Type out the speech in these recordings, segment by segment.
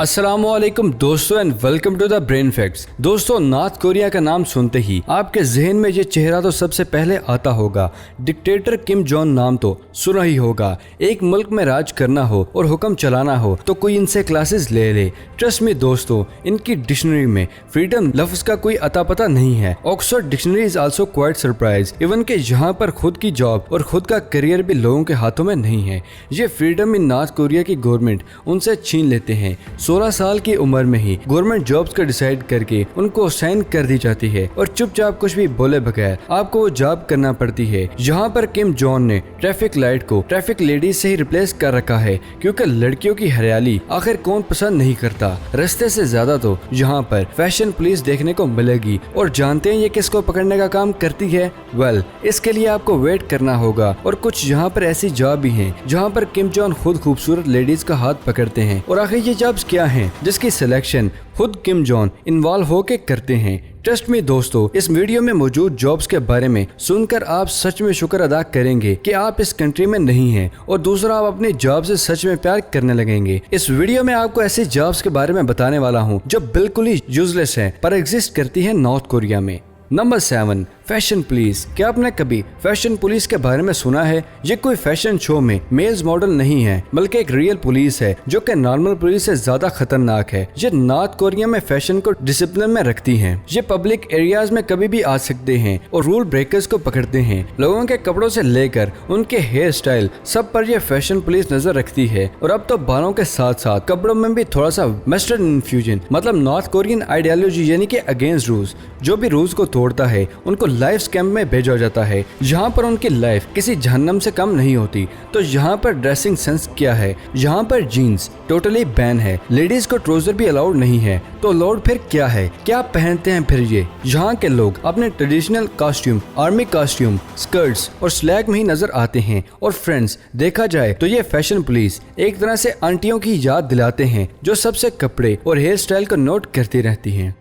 अस्सलामुअलैकुम दोस्तों and welcome to the brain facts. दोस्तों, नॉर्थ कोरिया का नाम सुनते ही आपके जहन में ये चेहरा तो सबसे पहले आता होगा। डिक्टेटर किम जोंग नाम तो सुना ही होगा। एक मुल्क में राज करना हो और हुक्म चलाना हो तो कोई इनसे क्लासेस ले ले। ट्रस्ट मी दोस्तों, इनकी डिक्शनरी में फ्रीडम लफ्ज का कोई अता पता नहीं है। Oxford dictionary is also quite surprise even के यहाँ पर खुद की जॉब और खुद का करियर भी लोगों के हाथों में नहीं है। ये फ्रीडम इन नॉर्थ कोरिया की गवर्नमेंट उनसे छीन लेते हैं। 16 साल की उम्र में ही गवर्नमेंट जॉब्स का डिसाइड करके उनको साइन कर दी जाती है और चुपचाप कुछ भी बोले बगैर आपको वो जॉब करना पड़ती है। यहाँ पर किम जोंग ने ट्रैफिक लाइट को ट्रैफिक लेडीज से ही रिप्लेस कर रखा है, क्योंकि लड़कियों की हरियाली आखिर कौन पसंद नहीं करता। रास्ते से ज्यादा तो यहाँ पर फैशन पुलिस देखने को मिलेगी। और जानते हैं ये किसको पकड़ने का काम करती है? वेल, इसके लिए आपको वेट करना होगा। और कुछ यहाँ पर ऐसी जॉब भी हैं जहाँ पर किम जोंग खुद खूबसूरत लेडीज का हाथ पकड़ते हैं। और आखिर ये जॉब्स क्या हैं जिसकी सिलेक्शन खुद किम जोंग इन्वॉल्व होके करते हैं? ट्रस्ट मी दोस्तों, इस वीडियो में मौजूद जॉब्स के बारे में सुनकर आप सच में शुक्र अदा करेंगे कि आप इस कंट्री में नहीं हैं, और दूसरा आप अपनी जॉब से सच में प्यार करने लगेंगे। इस वीडियो में आपको ऐसी जॉब्स के बारे में बताने वाला हूँ जो बिल्कुल ही यूजलेस है पर एग्जिस्ट करती है नॉर्थ कोरिया में। Number 7, fashion police. क्या आपने कभी फैशन पुलिस के बारे में सुना है? ये कोई फैशन शो में मेल्स मॉडल नहीं है, बल्कि एक रियल पुलिस है जो कि नॉर्मल पुलिस से ज्यादा खतरनाक है। ये नॉर्थ कोरिया में फैशन को डिसिप्लिन में रखती हैं। ये पब्लिक एरियाज में कभी भी आ सकते हैं और रूल ब्रेकर्स को पकड़ते हैं। लोगों के कपड़ों से लेकर उनके हेयर स्टाइल सब पर यह फैशन पुलिस नजर रखती है। और अब तो बालों के साथ साथ कपड़ों में भी थोड़ा सा वेस्टर्न इन्फ्यूजन, मतलब नॉर्थ कोरियन आइडियोलॉजी यानी कि अगेंस्ट रूल्स। जो भी रूल्स को तोड़ता है उनको लाइफ कैंप में भेजा जाता है, जहाँ पर उनकी लाइफ किसी जहन्नम से कम नहीं होती। तो यहाँ पर ड्रेसिंग सेंस क्या है? यहाँ पर जीन्स टोटली बैन है। लेडीज को ट्राउजर भी अलाउड नहीं है। तो अलाउड फिर क्या है? क्या पहनते हैं फिर ये? यहाँ के लोग अपने traditional costume, army costume, skirts और स्लैग में ही नजर आते हैं। और फ्रेंड्स, देखा जाए तो ये फैशन पुलिस एक तरह से आंटियों की याद दिलाते हैं जो सबसे कपड़े और हेयर स्टाइल को नोट करती रहती हैं।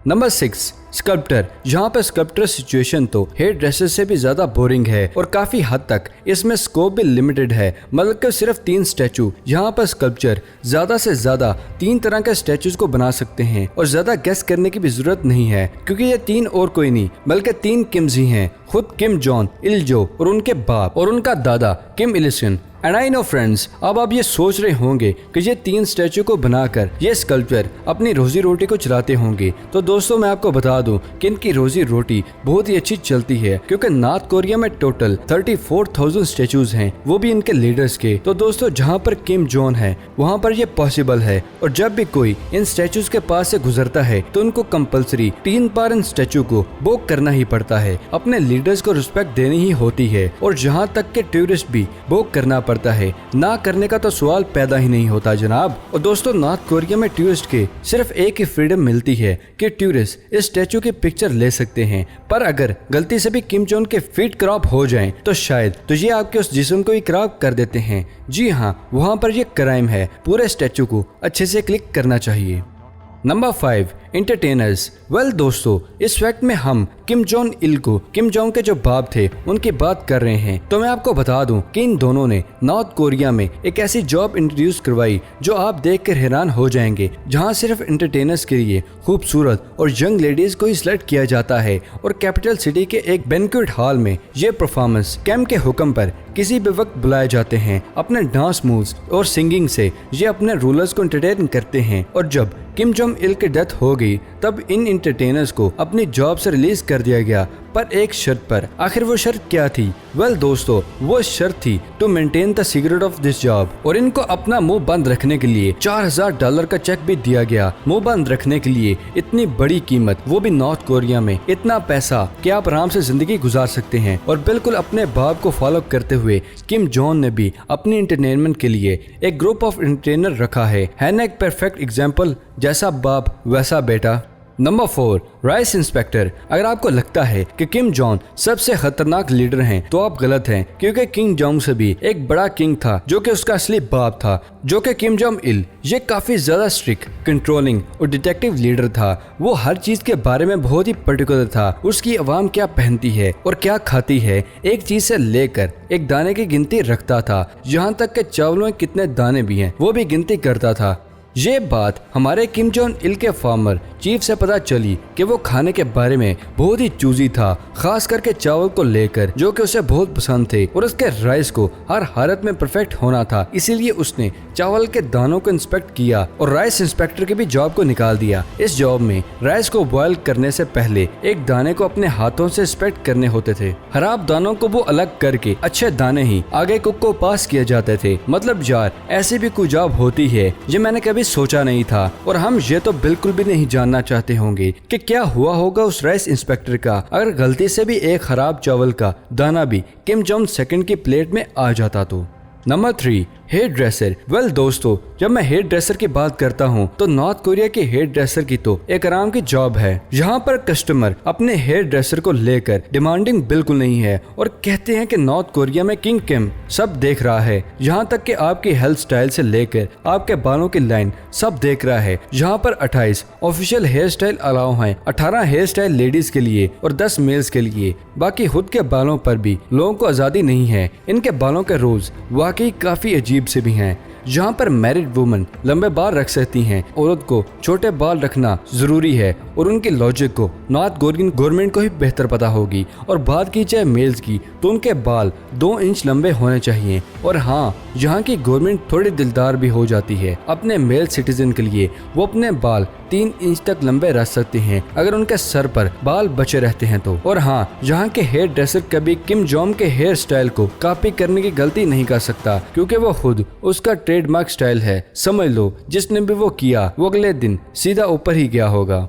Number 6, sculptor. यहाँ पर स्कल्प्टर सिचुएशन तो हेयर ड्रेसर से भी ज्यादा बोरिंग है और काफी हद तक इसमें स्कोप भी लिमिटेड है। मतलब कि सिर्फ 3 स्टैचू। यहाँ पर स्कल्पचर ज्यादा से ज्यादा 3 तरह के स्टैचूज को बना सकते हैं और ज्यादा गेस करने की भी जरूरत नहीं है, क्योंकि ये 3 और कोई नहीं बल्कि 3 किम्स ही हैं। खुद किम जोंग इल जो और उनके बाप और उनका दादा किम इल सुन। एंड आई नो फ्रेंड्स, अब आप ये सोच रहे होंगे कि ये 3 स्टैचू को बनाकर ये स्कल्पचर अपनी रोजी रोटी को चलाते होंगे। तो दोस्तों, मैं आपको बता दूं कि इनकी रोजी रोटी बहुत ही अच्छी चलती है, क्योंकि नॉर्थ कोरिया में टोटल 34,000 स्टैचूज हैं, वो भी इनके लीडर्स के। तो दोस्तों, जहाँ पर किम जोंग है वहाँ पर ये पॉसिबल है। और जब भी कोई इन स्टैचूज के पास से गुजरता है तो उनको कंपल्सरी 3 बार इन स्टैचू को वॉक करना ही पड़ता है। अपने लीडर्स को रिस्पेक्ट देनी ही होती है। और जहाँ तक के टूरिस्ट भी वॉक करना पड़ता है, ना करने का तो सवाल पैदा ही नहीं होता जनाब। और दोस्तों, नॉर्थ कोरिया में टूरिस्ट के सिर्फ एक ही फ्रीडम मिलती है कि टूरिस्ट इस स्टैचू की पिक्चर ले सकते हैं। पर अगर गलती से भी किम जोंग के फीट क्रॉप हो जाएं तो शायद तो ये आपके उस जिस्म को ही क्रॉप कर देते हैं। जी हाँ, वहाँ पर ये क्राइम है। पूरे स्टैचू को अच्छे से क्लिक करना चाहिए। Number 5, entertainers. वेल दोस्तों, इस फैक्ट में हम किम जोंग इल को, किम जोंग के जो बाप थे, उनकी बात कर रहे हैं। तो मैं आपको बता दूं कि इन दोनों ने नॉर्थ कोरिया में एक ऐसी जॉब इंट्रोड्यूस करवाई जो आप देखकर हैरान हो जाएंगे, जहां सिर्फ एंटरटेनर्स के लिए खूबसूरत और यंग लेडीज को ही सिलेक्ट किया जाता है। और कैपिटल सिटी के एक बैंक्वेट हॉल में ये परफॉर्मेंस कैम के हुक्म पर किसी भी वक्त बुलाए जाते हैं। अपने डांस मूव्स और सिंगिंग से ये अपने रूलर्स को एंटरटेन करते हैं। और जब किम जोंग इल की डेथ हो गई तब इन एंटरटेनर्स को अपनी जॉब से रिलीज कर दिया गया, पर एक शर्त पर। आखिर वो शर्त क्या थी? वेल दोस्तों, वो शर्त थी to maintain the secret of this job. और इनको अपना मुंह बंद रखने के लिए $4,000 का चेक भी दिया गया। मुंह बंद रखने के लिए इतनी बड़ी कीमत, वो भी नॉर्थ कोरिया में। इतना पैसा कि आप आराम से जिंदगी गुजार सकते हैं। और बिल्कुल अपने बाप को फॉलो करते हुए किम जोंग ने भी अपनी एंटरटेनमेंट के लिए एक ग्रुप ऑफ एंटरटेनर रखा है ना एक परफेक्ट एग्जाम्पल, जैसा बाप वैसा बेटा। Number 4, rice inspector. अगर आपको लगता है कि किम जोंग सबसे खतरनाक लीडर हैं तो आप गलत हैं, क्योंकि किम जोंग से भी एक बड़ा किंग था जो कि उसका असली बाप था, जो कि किम जोंग इल। ये काफी ज्यादा स्ट्रिक्ट, कंट्रोलिंग और डिटेक्टिव लीडर था। वो हर चीज के बारे में बहुत ही पर्टिकुलर था। उसकी आवाम क्या पहनती है और क्या खाती है, एक चीज से लेकर एक दाने की गिनती रखता था। यहाँ तक कि चावलों में कितने दाने भी हैं वो भी गिनती करता था। ये बात हमारे किम जोंग इल के फार्मर चीफ से पता चली कि वो खाने के बारे में बहुत ही चूजी था, खास करके चावल को लेकर, जो कि उसे बहुत पसंद थे और उसके राइस को हर हालत में परफेक्ट होना था। इसीलिए उसने चावल के दानों को इंस्पेक्ट किया और राइस इंस्पेक्टर की भी जॉब को निकाल दिया। इस जॉब में राइस को बॉयल करने से पहले एक दाने को अपने हाथों से इंस्पेक्ट करने होते थे। खराब दानों को वो अलग करके अच्छे दाने ही आगे कुक को पास किए जाते थे। मतलब यार, ऐसी भी कोई जॉब होती है, ये मैंने कभी सोचा नहीं था। और हम ये तो बिल्कुल भी नहीं जानना चाहते होंगे कि क्या हुआ होगा उस राइस इंस्पेक्टर का अगर गलती से भी एक खराब चावल का दाना भी किम जोंग सेकंड की प्लेट में आ जाता तो। Number 3, hair dresser. वेल दोस्तों, जब मैं हेयर ड्रेसर की बात करता हूँ तो नॉर्थ कोरिया के हेयर ड्रेसर की तो एक आराम की जॉब है। यहाँ पर कस्टमर अपने हेयर ड्रेसर को लेकर डिमांडिंग बिल्कुल नहीं है और कहते हैं कि नॉर्थ कोरिया में किंग किम सब देख रहा है। यहाँ तक कि आपकी हेल्थ स्टाइल से लेकर आपके बालों की लाइन सब देख रहा है। यहाँ पर 28 ऑफिशियल हेयर स्टाइल अलाउ हैं, 18 हेयर स्टाइल लेडीज के लिए और 10 मेल्स के लिए। बाकी खुद के बालों पर भी लोगों को आजादी नहीं है। इनके बालों के रूल्स वाकई काफी अजीब से भी हैं। जहाँ पर मैरिड वुमन लंबे बाल रख सकती हैं, औरत को छोटे बाल रखना जरूरी है और उनके लॉजिक को नॉर्थ कोरियन गवर्नमेंट को ही बेहतर पता होगी। और बात की जाए मेल्स की तो उनके बाल 2 इंच लंबे होने चाहिए। और हाँ, यहाँ की गवर्नमेंट थोड़ी दिलदार भी हो जाती है। अपने मेल सिटीजन के लिए वो अपने बाल 3 इंच तक लंबे रख सकते हैं अगर उनके सर पर बाल बचे रहते हैं तो। और हाँ, यहाँ के हेयर ड्रेसर कभी किम जोंग के हेयर स्टाइल को कॉपी करने की गलती नहीं कर सकता, क्योंकि वो खुद उसका ट्रेडमार्क स्टाइल है। समझ लो, जिसने भी वो किया वो अगले दिन सीधा ऊपर ही गया होगा।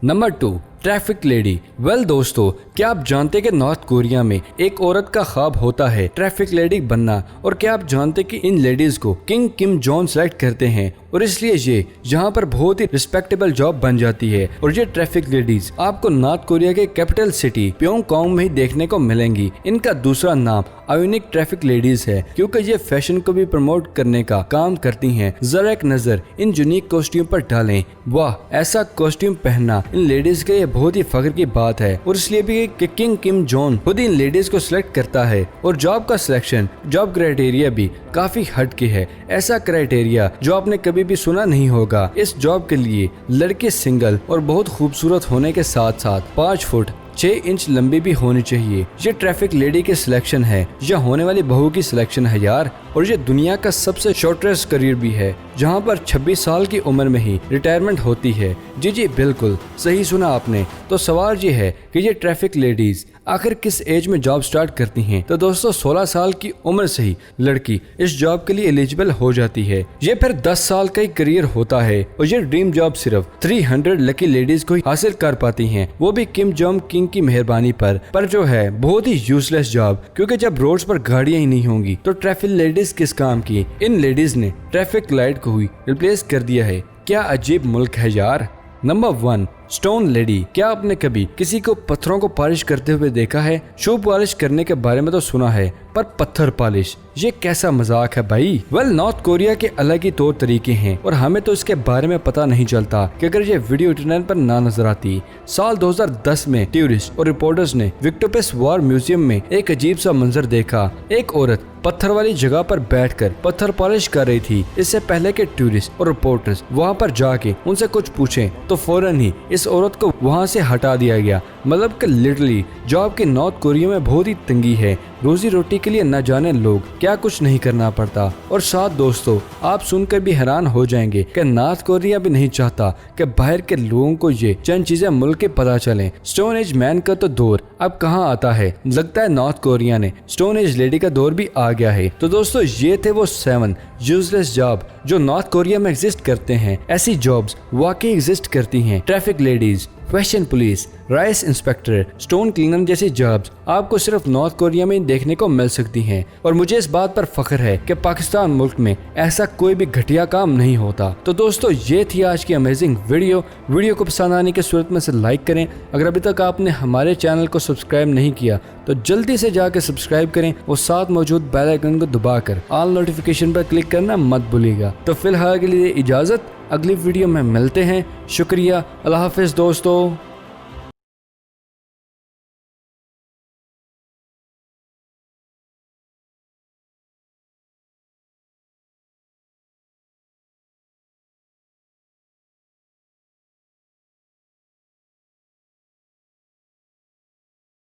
Number 2, traffic lady. वेल दोस्तों, क्या आप जानते कि नॉर्थ कोरिया में एक औरत का ख्वाब होता है ट्रैफिक लेडी बनना? और क्या आप जानते कि इन लेडीज को किंग किम जोंग सेलेक्ट करते हैं और इसलिए ये यहाँ पर बहुत ही रिस्पेक्टेबल जॉब बन जाती है। और ये ट्रैफिक लेडीज आपको नॉर्थ कोरिया के कैपिटल सिटी प्योंगयांग में ही देखने को मिलेंगी। इनका दूसरा नाम आयोनिक ट्रैफिक लेडीज है, क्योंकि ये फैशन को भी प्रमोट करने का काम करती हैं। जरा एक नजर इन यूनिक कॉस्ट्यूम पर डालें। वाह, ऐसा कॉस्ट्यूम पहनना इन लेडीज के लिए बहुत ही फख्र की बात है। और इसलिए भी कि किंग किम जोंग खुद इन लेडीज को सिलेक्ट करता है। और जॉब का सिलेक्शन, जॉब क्राइटेरिया भी काफी हटके है। ऐसा क्राइटेरिया जो आपने कभी भी सुना नहीं होगा। इस जॉब के लिए लड़के सिंगल और बहुत खूबसूरत होने के साथ साथ 5 फुट 6 इंच लंबी भी होनी चाहिए। ये ट्रैफिक लेडी की सिलेक्शन है, यह होने वाली बहू की सिलेक्शन है यार। और ये दुनिया का सबसे शॉर्टेस्ट करियर भी है, जहाँ पर 26 साल की उम्र में ही रिटायरमेंट होती है। जी बिल्कुल सही सुना आपने। तो सवाल ये है कि ये ट्रैफिक लेडीज आखिर किस एज में जॉब स्टार्ट करती हैं? तो दोस्तों 16 साल की उम्र से ही लड़की इस जॉब के लिए एलिजिबल हो जाती है। ये फिर 10 साल का ही करियर होता है और ये ड्रीम जॉब सिर्फ 300 लकी लेडीज को ही हासिल कर पाती हैं, वो भी किम जोंग किंग की मेहरबानी पर जो है बहुत ही यूजलेस जॉब, क्योंकि जब रोड्स पर गाड़ियां ही नहीं होंगी तो ट्रैफिक लेडीज किस काम की? इन लेडीज ने ट्रैफिक लाइट को ही रिप्लेस कर दिया है। क्या अजीब मुल्क है यार। Number 1, stone lady. क्या आपने कभी किसी को पत्थरों को पॉलिश करते हुए देखा है? शू पॉलिश करने के बारे में तो सुना है, पर पत्थर पॉलिश, ये कैसा मजाक है भाई। वेल, नॉर्थ कोरिया के अलग ही तौर तरीके हैं और हमें तो इसके बारे में पता नहीं चलता कि अगर ये वीडियो इंटरनेट पर ना नजर आती। साल 2010 में टूरिस्ट और रिपोर्टर्स ने विक्टोरिया वॉर म्यूजियम में एक अजीब सा मंजर देखा। एक औरत पत्थर वाली जगह पर बैठकर पत्थर पॉलिश कर रही थी। इससे पहले के टूरिस्ट और रिपोर्टर्स वहां पर जाके उनसे कुछ पूछें तो फौरन ही इस औरत को वहां से हटा दिया गया। मतलब कि लिटरली जॉब के नॉर्थ कोरिया में बहुत ही तंगी है। रोजी रोटी के लिए न जाने लोग क्या कुछ नहीं करना पड़ता। और साथ दोस्तों, आप सुनकर भी हैरान हो जाएंगे कि नॉर्थ कोरिया भी नहीं चाहता कि बाहर के लोगों को ये चंद चीजें मुल्क के पता चलें। स्टोन एज मैन का तो दौर अब कहाँ आता है, लगता है नॉर्थ कोरिया ने स्टोन एज लेडी का दौर भी आ गया है। तो दोस्तों, ये थे वो 7 यूजलेस जॉब जो नॉर्थ कोरिया में एग्जिस्ट करते हैं। ऐसी जॉब्स वाकई एग्जिस्ट करती हैं। Traffic ladies, fashion police, rice inspector, stone cleaner जैसी जॉब्स आपको सिर्फ नॉर्थ कोरिया में देखने को मिल सकती हैं। और मुझे इस बात पर फख्र है कि पाकिस्तान मुल्क में ऐसा कोई भी घटिया काम नहीं होता। तो दोस्तों, ये थी आज की अमेजिंग वीडियो को पसंद आने की सूरत में से लाइक करें। अगर अभी तक आपने हमारे चैनल को सब्सक्राइब नहीं किया तो जल्दी से जाकर सब्सक्राइब करें और साथ मौजूद बेल आइकन को दबाकर ऑल नोटिफिकेशन पर क्लिक करना मत भूलिएगा। तो फिलहाल के लिए इजाजत, अगली वीडियो में मिलते हैं। शुक्रिया, अल्लाह हाफिज दोस्तों।